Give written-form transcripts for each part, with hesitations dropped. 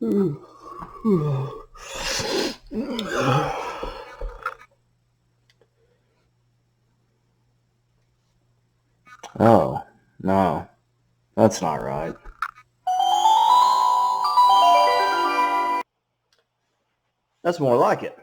Oh, no, that's not right. That's more like it.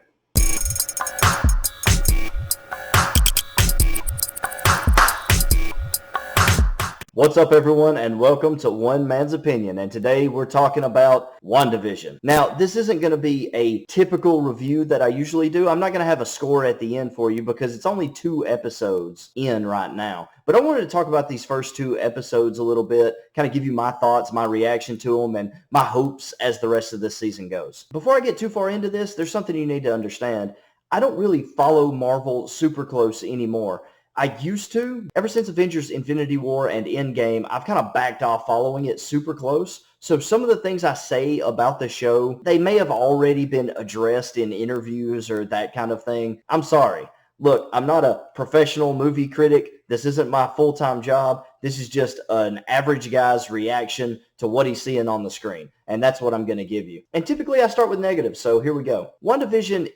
What's up, everyone, and welcome to One Man's Opinion. And today we're talking about WandaVision. Now, this isn't going to be a typical review that I usually do. I'm not going to have a score at the end for you because it's only 2 episodes in right now. But I wanted to talk about these first 2 episodes a little bit, kind of give you my thoughts, my reaction to them, and my hopes as the rest of this season goes. Before I get too far into this, there's something you need to understand. I don't really follow Marvel super close anymore. I used to. Ever since Avengers Infinity War and Endgame, I've kind of backed off following it super close. So some of the things I say about the show, they may have already been addressed in interviews or that kind of thing. I'm sorry. Look, I'm not a professional movie critic. This isn't my full-time job. This is just an average guy's reaction to what he's seeing on the screen. And that's what I'm going to give you. And typically I start with negatives, so here we go. WandaVision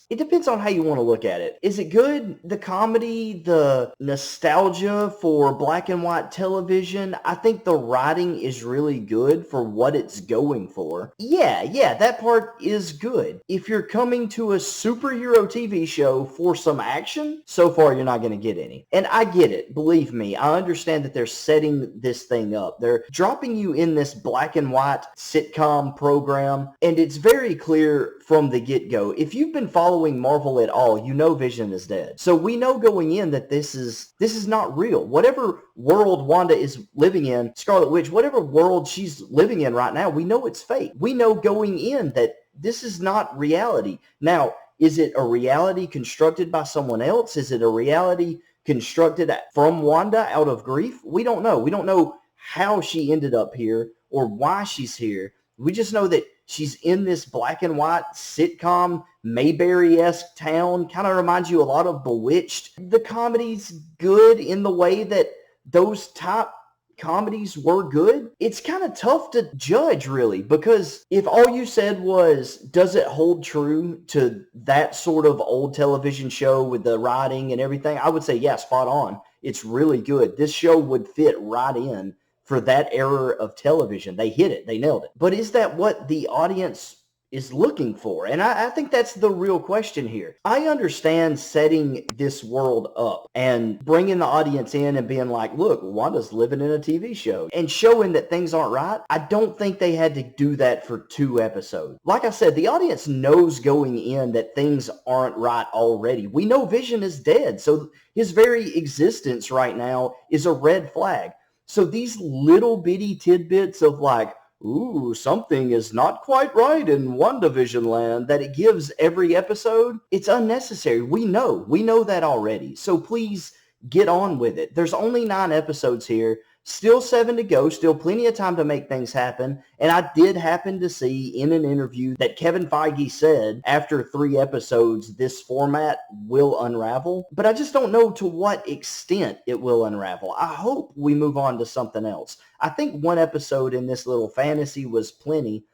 it depends on how you want to look at it. Is it good? The comedy, the nostalgia for black and white television, I think the writing is really good for what it's going for. Yeah, that part is good. If you're coming to a superhero TV show for some action, so far you're not going to get any. And I get it. Believe me, I understand that they're setting this thing up. They're dropping you in this black and white sitcom program, and it's very clear from the get-go. If you've been following Marvel at all, you know Vision is dead. So we know going in that this is not real. Whatever world Wanda is living in, Scarlet Witch, whatever world she's living in right now, we know it's fake. We know going in that this is not reality. Now, is it a reality constructed by someone else? Is it a reality constructed from Wanda out of grief? We don't know. We don't know how she ended up here or why she's here. We just know that she's in this black and white sitcom, Mayberry-esque town. Kind of reminds you a lot of Bewitched. The comedy's good in the way that those top comedies were good. It's kind of tough to judge, really, because if all you said was, does it hold true to that sort of old television show with the writing and everything, I would say, yeah, spot on. It's really good. This show would fit right in for that era of television. They hit it. They nailed it. But is that what the audience is looking for? And I think that's the real question here. I understand setting this world up and bringing the audience in and being like, look, Wanda's living in a TV show and showing that things aren't right. I don't think they had to do that for 2 episodes. Like I said, the audience knows going in that things aren't right already. We know Vision is dead, so his very existence right now is a red flag. So these little bitty tidbits of like, ooh, something is not quite right in WandaVision land that it gives every episode, it's unnecessary. We know that already. So please get on with it. There's only 9 episodes here. Still 7 to go, still plenty of time to make things happen. And I did happen to see in an interview that Kevin Feige said after 3 episodes, this format will unravel. But I just don't know to what extent it will unravel. I hope we move on to something else. I think 1 episode in this little fantasy was plenty.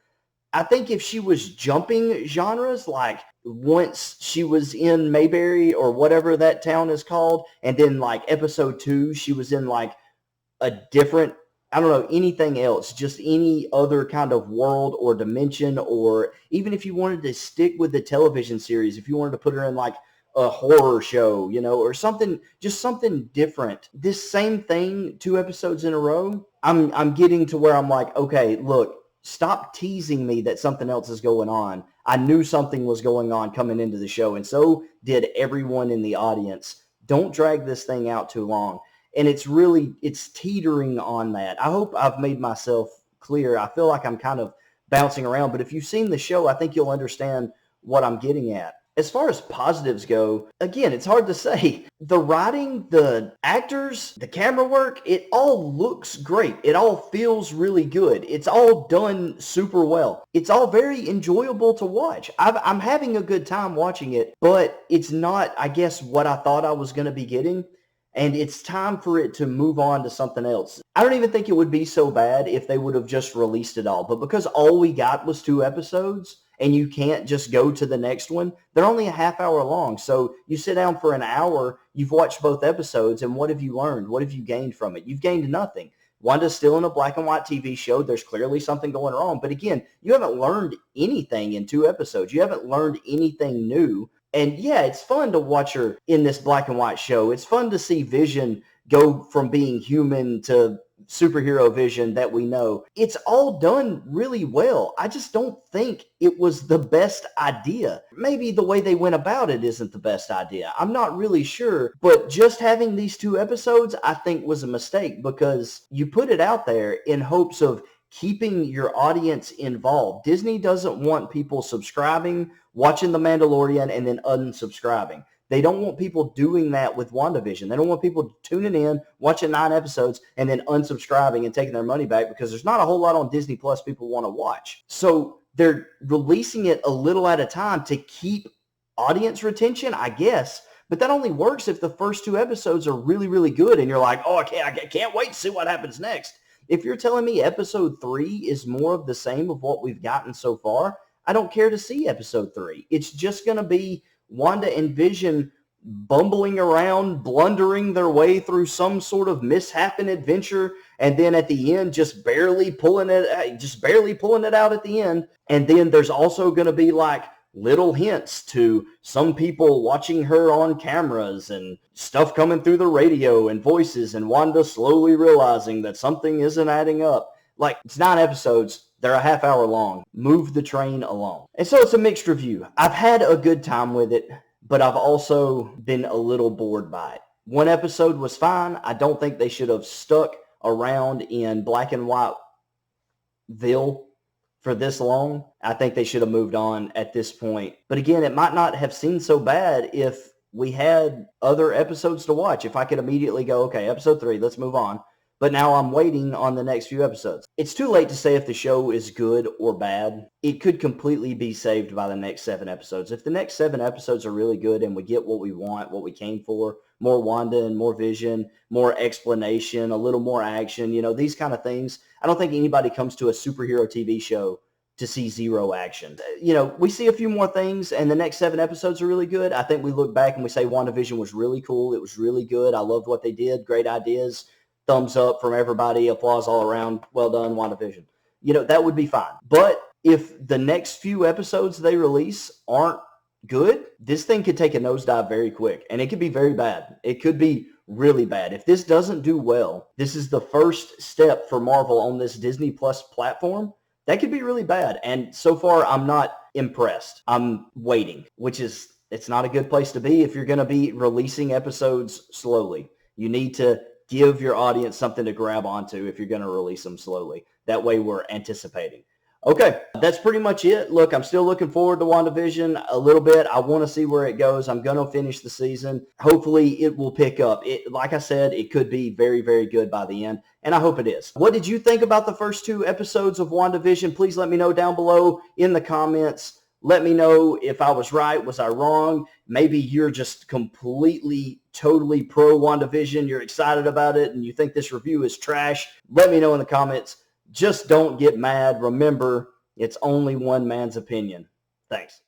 I think if she was jumping genres, like once she was in Mayberry or whatever that town is called, and then like episode 2, she was in like a different, I don't know, anything else, just any other kind of world or dimension, or even if you wanted to stick with the television series, if you wanted to put her in like a horror show, or something, just something different. This same thing, 2 episodes in a row, I'm getting to where I'm like, okay, look, stop teasing me that something else is going on. I knew something was going on coming into the show, and so did everyone in the audience. Don't drag this thing out too long. And it's teetering on that. I hope I've made myself clear. I feel like I'm kind of bouncing around, but if you've seen the show, I think you'll understand what I'm getting at. As far as positives go, again, it's hard to say. The writing, the actors, the camera work, it all looks great. It all feels really good. It's all done super well. It's all very enjoyable to watch. I'm having a good time watching it, but it's not, I guess, what I thought I was going to be getting. and it's time for it to move on to something else. I don't even think it would be so bad if they would have just released it all. But because all we got was 2 episodes and you can't just go to the next one, they're only a half hour long. So you sit down for an hour, you've watched both episodes, and what have you learned? What have you gained from it? You've gained nothing. Wanda's still in a black and white TV show. There's clearly something going wrong. But again, you haven't learned anything in 2 episodes. You haven't learned anything new. And yeah, it's fun to watch her in this black and white show. It's fun to see Vision go from being human to superhero Vision that we know. It's all done really well. I just don't think it was the best idea. Maybe the way they went about it isn't the best idea. I'm not really sure. But just having these 2 episodes, I think, was a mistake because you put it out there in hopes of keeping your audience involved. Disney doesn't want people subscribing, watching The Mandalorian, and then unsubscribing. They don't want people doing that with WandaVision. They don't want people tuning in, watching 9 episodes, and then unsubscribing and taking their money back because there's not a whole lot on Disney Plus people want to watch. So they're releasing it a little at a time to keep audience retention, I guess. But that only works if the first 2 episodes are really, really good and you're like, oh, I can't wait to see what happens next. If you're telling me episode 3 is more of the same of what we've gotten so far, I don't care to see episode 3. It's just going to be Wanda and Vision bumbling around, blundering their way through some sort of mishap and adventure, and then at the end just barely pulling it out at the end. And then there's also going to be like little hints to some people watching her on cameras and stuff coming through the radio and voices and Wanda slowly realizing that something isn't adding up. Like, it's 9 episodes. They're a half hour long. Move the train along. And so it's a mixed review. I've had a good time with it, but I've also been a little bored by it. 1 episode was fine. I don't think they should have stuck around in black and whiteville for this long. I think they should have moved on at this point. But again, it might not have seemed so bad if we had other episodes to watch. If I could immediately go, okay, episode 3, let's move on. But now I'm waiting on the next few episodes. It's too late to say if the show is good or bad. It could completely be saved by the next 7 episodes. If the next 7 episodes are really good and we get what we want, what we came for, more Wanda and more Vision, more explanation, a little more action, these kind of things. I don't think anybody comes to a superhero TV show to see 0 action. We see a few more things and the next 7 episodes are really good. I think we look back and we say WandaVision was really cool. It was really good. I loved what they did. Great ideas. Thumbs up from everybody, applause all around. Well done, WandaVision. That would be fine. But if the next few episodes they release aren't good, this thing could take a nosedive very quick, and it could be very bad. It could be really bad. If this doesn't do well, this is the first step for Marvel on this Disney Plus platform. That could be really bad, and so far I'm not impressed. I'm waiting, it's not a good place to be if you're going to be releasing episodes slowly. You need to give your audience something to grab onto if you're going to release them slowly. That way we're anticipating. Okay, that's pretty much it. Look, I'm still looking forward to WandaVision a little bit. I want to see where it goes. I'm going to finish the season. Hopefully it will pick up. Like I said, it could be very, very good by the end, and I hope it is. What did you think about the first 2 episodes of WandaVision? Please let me know down below in the comments. Let me know if I was right. Was I wrong? Maybe you're just completely, totally pro WandaVision. You're excited about it and you think this review is trash. Let me know in the comments. Just don't get mad. Remember, it's only one man's opinion. Thanks.